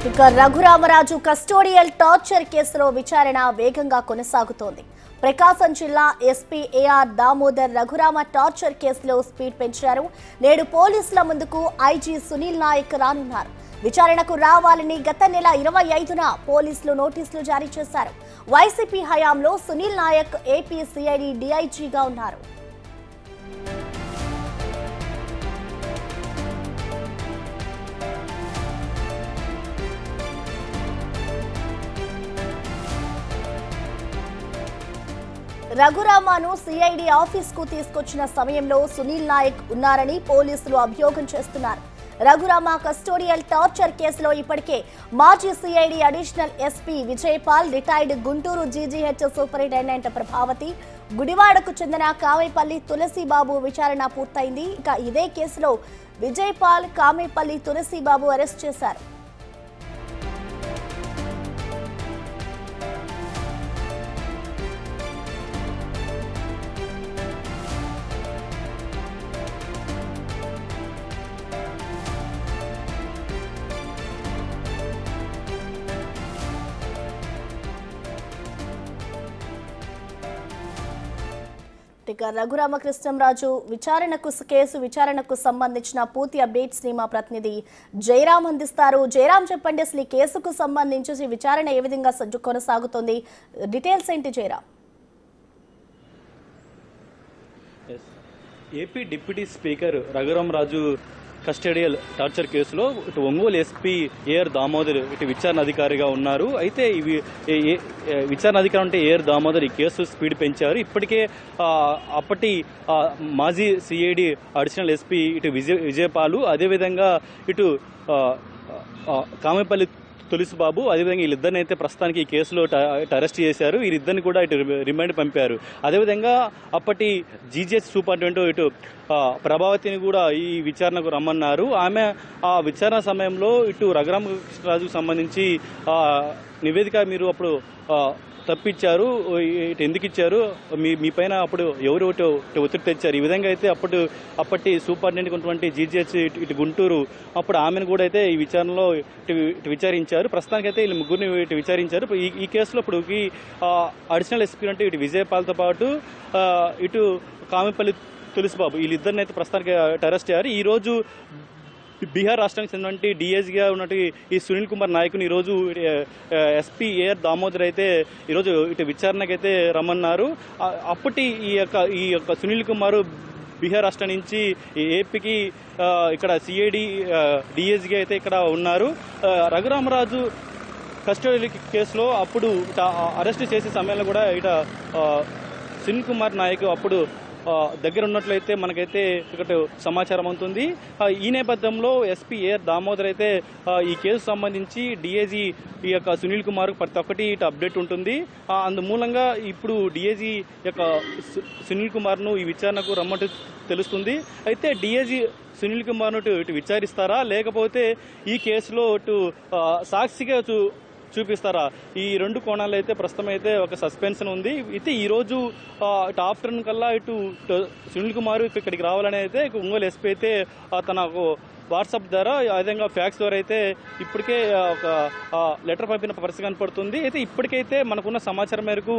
ఇక Raghurama Raju custodial torture కేసులో విచారణ వేగంగా కొనసాగుతోంది. ప్రకాశం జిల్లా SP AR Damodar Raghurama torture కేసులో స్పీడ్ పెంచారు. నేడు పోలీసుల ముందుకు ఐజీ సునీల్ నాయక్ రానున్నారు. విచారణకు రావాలని గత నెల 25న పోలీసులు నోటీసులు జారీ చేశారు. వైసీపీ హయాంలో సునీల్ నాయక్ ఏపీ సిఐడి డీఐజీగా ఉన్నారు. రఘురామను సిఐడి ఆఫీస్ కు తీసుకొచ్చిన సమయంలో సునీల్ నాయక్ ఉన్నారని పోలీసులు అభియోగం చేస్తున్నారు. రఘురామ కస్టోడియల్ టార్చర్ కేసులో ఇప్పటికే మాజీ CID additional SP Vijayapal, retired Guntur GGH superintendent Prabhavathi, గుడివాడకు చెందిన కామేపల్లి తులసిబాబు విచారణ పూర్తయింది. ఇక ఇదే కేసులో విజయపాల్, కామేపల్లి తులసిబాబు అరెస్ట్ చేశారు. రఘురామకృష్ణంరాజు కేసు విచారణకు సంబంధించిన పూర్తి అప్డేట్స్ ని మా ప్రతినిధి జయరాం అందిస్తారు. జయరాం, చెప్పండి, అసలు ఈ కేసుకు సంబంధించి విచారణ ఏ విధంగా కొనసాగుతుంది? డీటెయిల్స్ ఏంటి Jayaram? AP deputy speaker Raghuramaraju custodial torture కేసులో ఇటు ఒంగోలు ఎస్పీ ఏఆర్ దామోదర్ ఇటు విచారణ అధికారిగా ఉన్నారు. అయితే ఇవి విచారణ అధికారి అంటే ఏఆర్ దామోదర్ ఈ కేసు స్పీడ్ పెంచారు. ఇప్పటికే అప్పటి మాజీ సిఐడి అడిషనల్ ఎస్పీ ఇటు విజయపాలు, అదేవిధంగా ఇటు కామేపల్లి తులసిబాబు, అదేవిధంగా వీళ్ళిద్దరిని అయితే ప్రస్తుతానికి ఈ కేసులో అరెస్ట్ చేశారు. వీరిద్దరిని కూడా ఇటు రిమాండ్ పంపారు. అదేవిధంగా అప్పటి జీజీహెచ్ సూపరింటెండెంట్ ఇటు ప్రభావతిని కూడా ఈ విచారణకు రమ్మన్నారు. ఆమె ఆ విచారణ సమయంలో ఇటు రఘురామకృష్ణరాజుకు సంబంధించి నివేదిక మీరు అప్పుడు తప్పిచ్చారు, ఇటు ఎందుకు ఇచ్చారు, మీ పైన అప్పుడు ఎవరు ఒత్తిడి తెచ్చారు, ఈ విధంగా అయితే అప్పటి సూపరింటెండెంట్ ఉన్నటువంటి జీజీహెచ్ ఇటు గుంటూరు అప్పుడు ఆమెను కూడా అయితే ఈ విచారణలో ఇటు విచారించారు. ప్రస్తుతానికైతే వీళ్ళు ముగ్గురిని ఇటు విచారించారు. ఈ కేసులో ఇప్పుడు అడిషనల్ ఎస్పీ అంటే ఇటు విజయపాల్తో పాటు ఇటు కామేపల్లి తులసిబాబు వీళ్ళిద్దరిని అయితే ప్రస్తుతానికి అరెస్ట్ అయ్యారు. ఈ రోజు బీహార్ రాష్ట్రానికి చెందినటువంటి డీఐజీగా ఉన్నట్టు ఈ సునీల్ కుమార్ నాయకుని ఈరోజు ఎస్పీ ఏఆర్ దామోదర్ అయితే ఈరోజు ఇటు విచారణకైతే రమ్మన్నారు. అప్పటి ఈ యొక్క సునీల్ కుమార్ బీహార్ రాష్ట్రం నుంచి ఏపీకి ఇక్కడ సిఐడి డీఐజీగా అయితే ఇక్కడ ఉన్నారు. రఘురామరాజు కస్టోడియల్ కేసులో అప్పుడు అరెస్ట్ చేసే సమయంలో కూడా ఇట సునీల్ కుమార్ నాయక్ అప్పుడు దగ్గర ఉన్నట్లయితే మనకైతే ఇక్కడ సమాచారం అవుతుంది. ఈ నేపథ్యంలో ఎస్పీ ఏఆర్ దామోదర్ అయితే ఈ కేసు సంబంధించి డీఐజీ ఈ యొక్క సునీల్ కుమార్ ప్రతి ఒక్కటి ఇటు అప్డేట్ ఉంటుంది. అందుమూలంగా ఇప్పుడు డీఐజీ యొక్క సునీల్ కుమార్ను ఈ విచారణకు రమ్మంటూ తెలుస్తుంది. అయితే డీఐజీ సునీల్ కుమార్ను ఇటు విచారిస్తారా, లేకపోతే ఈ కేసులో ఇటు సాక్షిగా చూపిస్తారా? ఈ రెండు కోణాలు అయితే ప్రస్తుతం అయితే ఒక సస్పెన్షన్ ఉంది. అయితే ఈ రోజు ఆఫ్టర్నూన్ కల్లా ఇటు సునీల్ కుమార్ ఇక్కడికి రావాలని అయితే ఒంగోలు ఎస్పీ అయితే తనకు వాట్సాప్ ద్వారా, విధంగా ఫ్యాక్స్ ద్వారా అయితే ఇప్పటికే ఒక లెటర్ పంపిన పరిస్థితి కనపడుతుంది. అయితే ఇప్పటికైతే మనకున్న సమాచారం మేరకు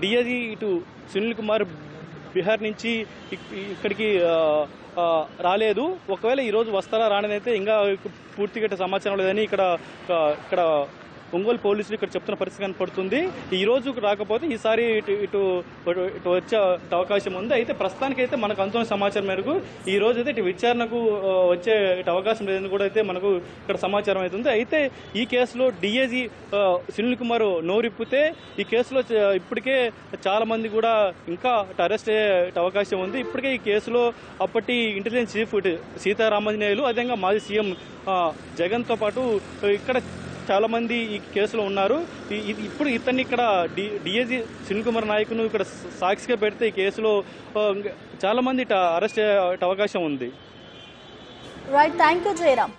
డీఐజీ ఇటు సునీల్ కుమార్ బీహార్ నుంచి ఇక్కడికి రాలేదు. ఒకవేళ ఈరోజు వస్తారా రానైతే ఇంకా పూర్తిగా సమాచారం లేదని ఇక్కడ ఒంగోలు పోలీసులు ఇక్కడ చెప్తున్న పరిస్థితి కనపడుతుంది. ఈ రోజు రాకపోతే ఈసారి ఇటు వచ్చే అవకాశం ఉంది. అయితే ప్రస్తుతానికి అయితే మనకు అందుతున్న సమాచారం మేరకు ఈ రోజు అయితే ఇటు విచారణకు వచ్చే అవకాశం లేదని కూడా అయితే మనకు ఇక్కడ సమాచారం అవుతుంది. అయితే ఈ కేసులో డీఐజీ సునీల్ కుమార్ నోరిప్పితే ఈ కేసులో ఇప్పటికే చాలా మంది కూడా ఇంకా అరెస్ట్ అయ్యే అవకాశం ఉంది. ఇప్పటికే ఈ కేసులో అప్పటి ఇంటెలిజెన్స్ చీఫ్ సీతారామాంజనేయులు, అదేవిధంగా మాజీ సీఎం జగన్తో పాటు ఇక్కడ చాలా మంది ఈ కేసులో ఉన్నారు. ఇప్పుడు ఇతన్ని ఇక్కడ డీఐజీ సునీల్ కుమార్ నాయకును ఇక్కడ సాక్షిగా పెడితే ఈ కేసులో చాలా మంది అరెస్ట్ అయ్యే అవకాశం ఉంది. Right, thank you Jayaram.